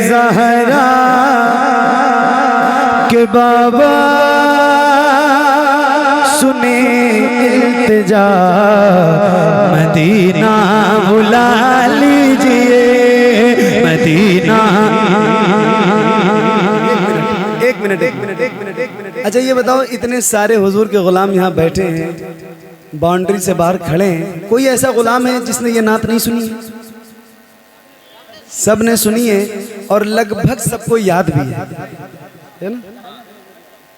ज़हरा के बाबा सुने इल्तिजा, मदीना बुला लीजिए मदीना। एक मिनट। अच्छा ये बताओ, इतने सारे हुजूर के गुलाम यहाँ बैठे हैं, बाउंड्री से बाहर खड़े हैं, कोई ऐसा गुलाम है जिसने ये नात नहीं सुनी? सब ने सुनी है और लगभग सबको याद भी है ना।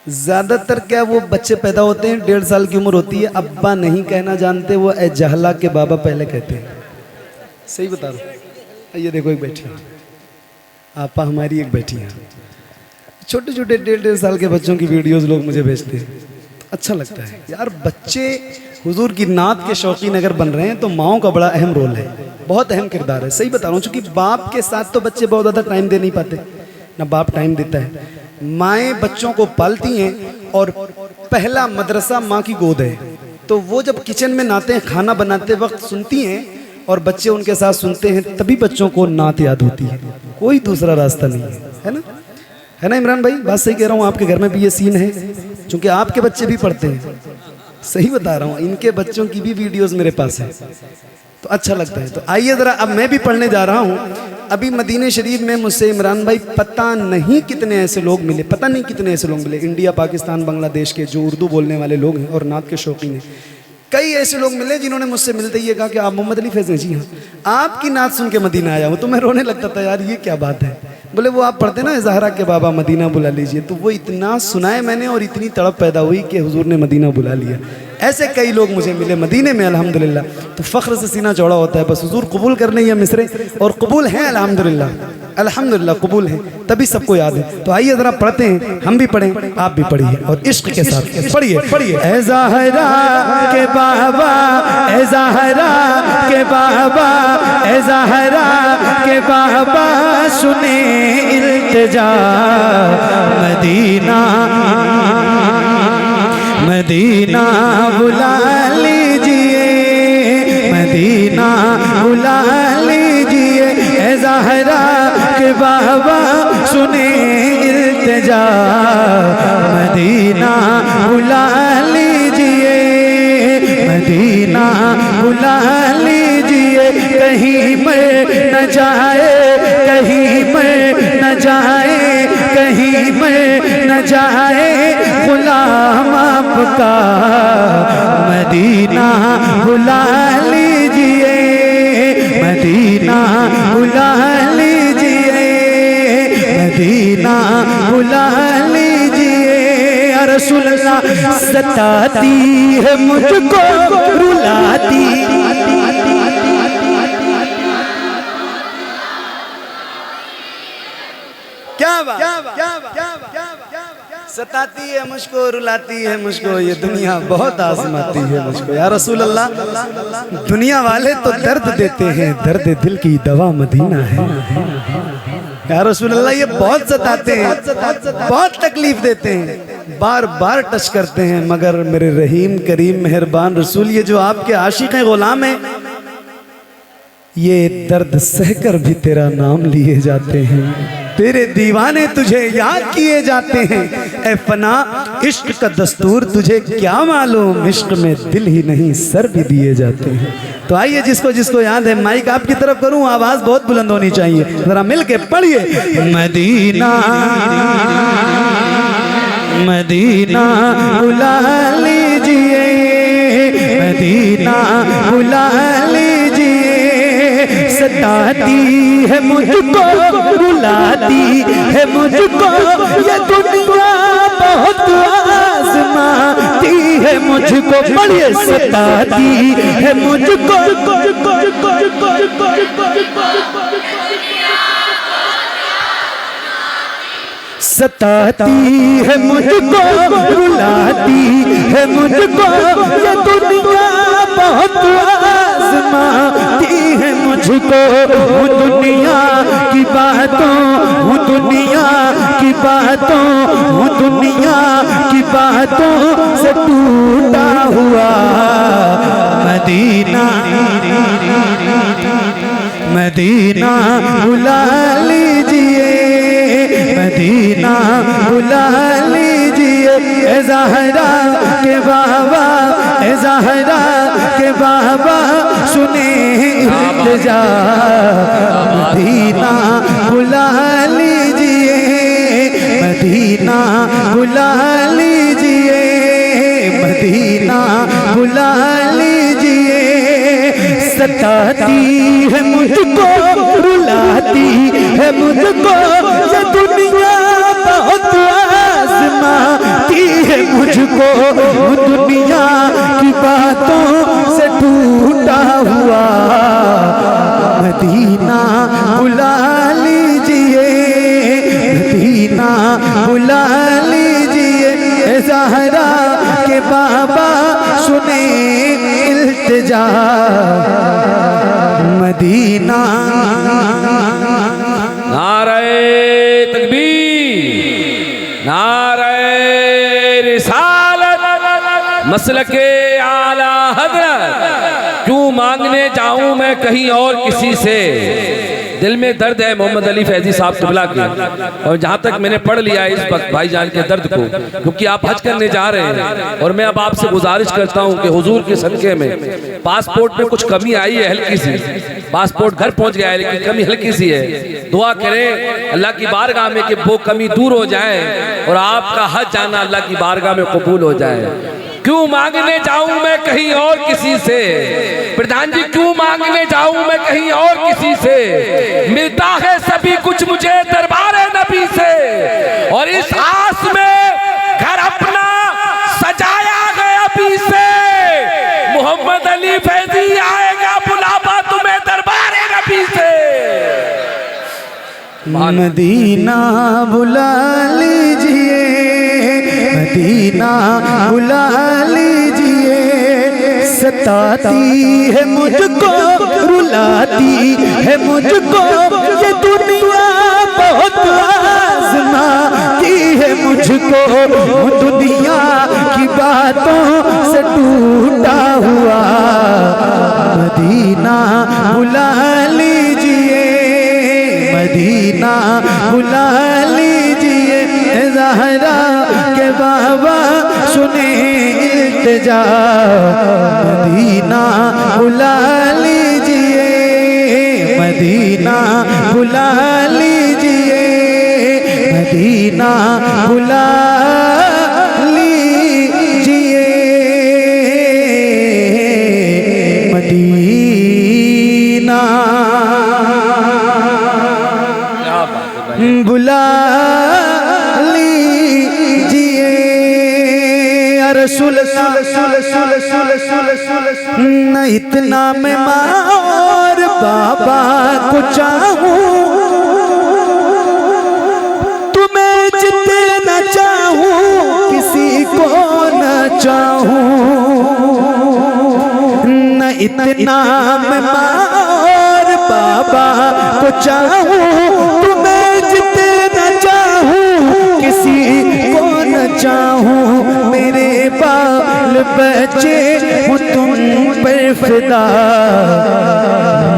ज्यादातर क्या वो बच्चे पैदा होते हैं 1.5 साल की उम्र होती है, अब्बा नहीं कहना जानते, वो ए जहला के बाबा पहले कहते हैं। सही बता रहा हूँ। ये देखो एक बैठी है आपा, हमारी एक बैठी है। छोटे छोटे 1.5 साल के बच्चों की वीडियोस लोग मुझे भेजते हैं, अच्छा लगता है यार। बच्चे हुजूर की नात के शौकीन अगर बन रहे हैं तो माओ का बड़ा अहम रोल है, बहुत अहम किरदार है। सही बता रहा हूँ, क्योंकि बाप के साथ तो बच्चे बहुत ज़्यादा टाइम दे नहीं पाते, ना बाप टाइम देता है। माएँ बच्चों को पालती हैं और पहला मदरसा माँ की गोद है, तो वो जब किचन में नाते हैं, खाना बनाते वक्त सुनती हैं और बच्चे उनके साथ सुनते हैं, तभी बच्चों को नात याद होती है। कोई दूसरा रास्ता नहीं है ना? है ना इमरान भाई? बात सही कह रहा हूँ, आपके घर में भी ये सीन है, क्योंकि आपके बच्चे भी पढ़ते हैं। सही बता रहा हूँ, इनके बच्चों की भी वीडियोस मेरे पास है, तो अच्छा लगता है। तो आइए ज़रा, अब मैं भी पढ़ने जा रहा हूँ। अभी मदीने शरीफ में मुझसे इमरान भाई पता नहीं कितने ऐसे लोग मिले, पता नहीं कितने ऐसे लोग मिले, इंडिया, पाकिस्तान, बांग्लादेश के, जो उर्दू बोलने वाले लोग हैं और नात के शौकीन हैं। कई ऐसे लोग मिले जिन्होंने मुझसे मिलते ही कहा कि आप मोहम्मद अली फैज़ हैं? जी हाँ, आपकी नात सुन के मदीना आया हूँ। तो मैं रोने लगता था, यार ये क्या बात है। बोले वो आप पढ़ते ना ज़हरा के बाबा मदीना बुला लीजिए, तो वो इतना सुनाए मैंने और इतनी तड़प पैदा हुई कि हुजूर ने मदीना बुला लिया। ऐसे कई लोग मुझे मिले मदीने में अल्हम्दुलिल्लाह, तो फ़ख्र से सीना चौड़ा होता है। बस हुजूर कबूल करने ये मिसरे, और कबूल हैं अल्हम्दुलिल्लाह, अल्हम्दुलिल्लाह कबूल है, तभी सबको याद है। तो आइए ज़रा पढ़ते हैं, हम भी पढ़ें, आप भी पढ़िए और इश्क के साथ पढ़िए। ए ज़हरा के बाबा, ए ज़हरा के बाबा, ए ज़हरा के बाबा सुने इल्तिजा, मदीना मदीना बुला लीजिए मदीना बुला लीजिए। ए ज़हरा के बाबा सुने इल्तिजा, मदीना बुला लीजिए मदीना बुला लीजिए। कहीं मैं न जाए, कहीं मैं न जाए, कहीं मैं न जाए गुलाम आपका, मदीना बुला लीजिए मदीना बुला लीजिए मदीना बुला लीजिए। या रसूल अल्लाह सताती है मुझको रुलाती, क्या बात, सताती है मुझको, रुलाती है मुझको, ये दुनिया बहुत आजमाती है मुझको। या रसूल अल्लाह, दुनिया वाले तो दर्द देते हैं, दर्द दिल की दवा मदीना है। या रसूल अल्लाह, ये बहुत सताते हैं, बहुत तकलीफ देते हैं, बार बार टच करते हैं, मगर मेरे रहीम करीम मेहरबान रसूल, ये जो आपके आशिक हैं, गुलाम हैं, ये दर्द सहकर भी तेरा नाम लिए जाते हैं, तेरे दीवाने तुझे याद किए जाते हैं। ए फना इश्क का दस्तूर तुझे क्या मालूम, इश्क में दिल ही नहीं सर भी दिए जाते हैं। तो आइए, जिसको जिसको याद है, माइक आपकी तरफ करूं, आवाज बहुत बुलंद होनी चाहिए, जरा मिल के पढ़िए। मदीना मदीना बुला लीजिए मदीना बुला लीजिए। सताती है मुझको, रुलाती है मुझको, ये दुनिया बहुत आजमाती है मुझको। पढ़िए, सताती है मुझको, सताती है मुझको, रुलाती है मुझको, ये दुनिया बहुत आजमाती है मुझको। हूँ दुनिया की बातों, हूँ दुनिया की बातों, हूँ दुनिया की बातों से टूटा हुआ। मदीना मदीना बुला लीजिए बुला लीजिए ए ज़हरा के बाबा, ए ज़हरा के बाबा सुने इल्तिजा, मदीना बुला लीजिए, मदीना बुला लीजिए, मदीना बुला लीजिए। सताती है मुझको, रुलाती है मुझको ये दुनिया, बहुत आज़माती है मुझको दुनिया की बातों से टूटा हुआ। मदीना बुला लीजिए, मदीना बुला लीजिए ए ज़हरा के बाबा सुने इल्तिजा, मदीना। नारे तकबीर, नारे रिसालत, मसलके आला हज़रत। क्यों मांगने जाऊं मैं कहीं और किसी से। दिल में दर्द है मोहम्मद अली फैजी साहब क़िबला के, और जहाँ तक मैंने पढ़ लिया है इस वक्त भाईजान के दर्द को, क्योंकि आप हज करने जा रहे हैं और मैं अब आपसे गुजारिश करता हूँ कि हुजूर के सदक़े में पासपोर्ट में कुछ कमी आई है हल्की सी, पासपोर्ट घर पहुँच गया है लेकिन कमी हल्की सी है। दुआ करें अल्लाह की बारगाह में कि वो कमी दूर हो जाए और आपका हज जाना अल्लाह की बारगाह में कबूल हो जाए। क्यों मांगने जाऊं मैं कहीं और किसी से, प्रधान जी क्यों मांगने जाऊं मैं कहीं और किसी से, मिलता है सभी कुछ मुझे दरबार नबी से। और इस आस में घर अपना सजाया है अभी से, मोहम्मद अली फैजी आएगा बुलावा तुम्हें दरबार नबी से। मदीना बुला लीजिए, मदीना बुला लीजिए। सताती है मुझको, रुलाती है मुझको ये दुनिया, बहुत आज़माती है मुझको दुनिया की बातों से टूटा हुआ। मदीना बुला लीजिए, मदीना बुला लीजिए ज़हरा के बाबा सुने इल्तिजा। मदीना बुला लीजिए, मदीना बुला लीजिए, मदीना बुला लीजिए, मदीना बुला लीजिए। रसूल न इतना मैं माँ और बाबा को चाहूं, तुम्हें जितना चाहूं किसी को न चाहूं। न इतना मैं माँ और बाबा को चाहूं, तुम्हें जितना चाहूं किसी को न चाहूं। मेरे बाल बच्चे हूँ तुम पर फिदा।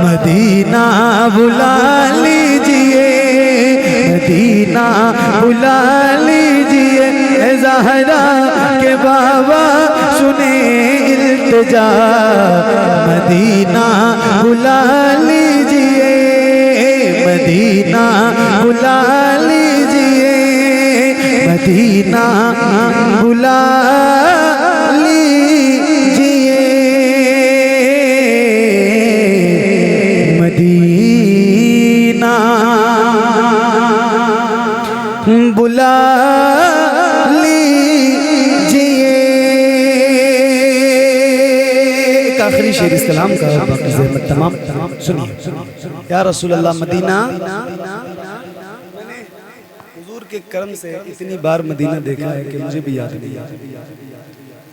मदीना बुला लीजिए, मदीना बुला लीजिए ज़हरा के बाबा सुने इल्तिजा। मदीना बुला लीजिए, मदीना बुला लीजिए, मदीना बुला लीजिए, मदीना बुला लीजिए। एक आखिरी शेर इस कलाम का, बाकी ज़हमत तमाम सुनिए। या रसूल अल्लाह मदीना, हुजूर के करम से इतनी बार मदीना देखा है कि मुझे भी याद नहीं।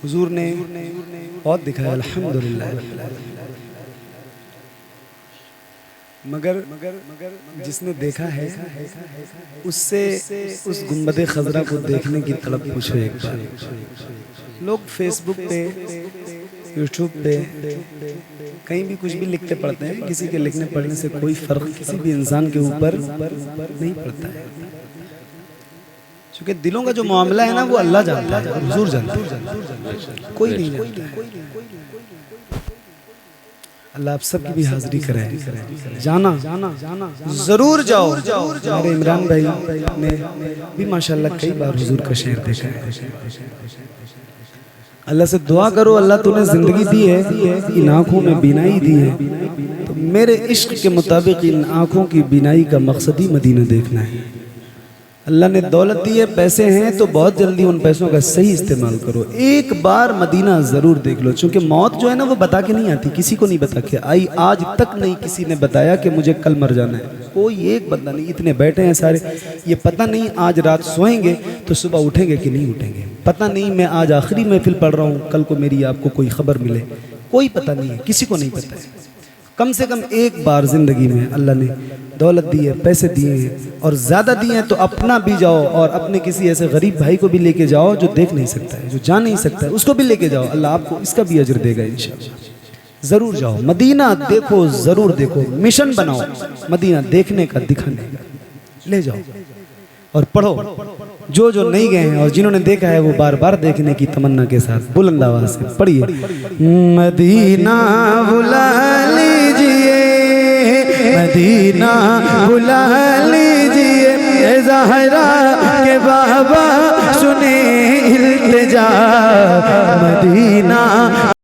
हुजूर ने बहुत दिखाया अल्हम्दुलिल्लाह। मगर जिसने देखा है उससे उस गुंबदे खजरा को देखने की तड़प पूछो एक बार। लोग फेसबुक पे, यूट्यूब पे कहीं भी कुछ भी लिखते पढ़ते हैं, किसी के लिखने पढ़ने से कोई फर्क किसी भी इंसान के ऊपर नहीं पड़ता है। क्योंकि दिलों का जो मामला है ना वो अल्लाह जानता है और हुजूर जानता है, कोई नहीं जानता। अल्लाह आप सबकी भी हाजिरी करे। जाना जरूर जाओ। हमारे इमरान भाई ने भी माशाल्लाह कई बार हुजूर का शेर देखा है। अल्लाह से दुआ करो, अल्लाह तूने जिंदगी दी है, इन आँखों में बीनाई दी है, तो मेरे इश्क के मुताबिक इन आँखों की बीनाई का मकसद ही मदीना देखना है। अल्लाह ने दौलत दी है, पैसे हैं, तो बहुत जल्दी उन पैसों का सही इस्तेमाल करो। एक बार मदीना ज़रूर देख लो, क्योंकि मौत जो है ना वो बता के नहीं आती, किसी को नहीं बता के आई। आज तक नहीं किसी ने बताया कि मुझे कल मर जाना है, कोई एक बंदा नहीं। इतने बैठे हैं सारे, ये पता नहीं आज रात सोएंगे तो सुबह उठेंगे कि नहीं उठेंगे, पता नहीं मैं आज आखिरी महफिल पढ़ रहा हूँ, कल को मेरी आपको कोई खबर मिले, कोई पता नहीं है, किसी को नहीं पता है। कम से कम एक बार ज़िंदगी में अल्लाह ने दौलत दी है, पैसे दिए हैं और ज़्यादा दिए हैं, तो अपना भी जाओ और अपने किसी ऐसे गरीब भाई को भी लेके जाओ जो देख नहीं सकता है, जो जा नहीं सकता है, उसको भी लेके जाओ। अल्लाह आपको इसका भी अजर देगा इंशाअल्लाह। ज़रूर जाओ, मदीना देखो, ज़रूर देखो, मिशन बनाओ मदीना देखने का, दिखाने का, ले जाओ और पढ़ो। जो जो नहीं गए हैं और जिन्होंने देखा है वो बार बार देखने की तमन्ना के साथ बुलंद आवाज़ से पढ़िए, मदीना बुला लीजिए, मदीना बुला लीजिए, ज़हरा के बाबा सुने इल्तिजा, मदीना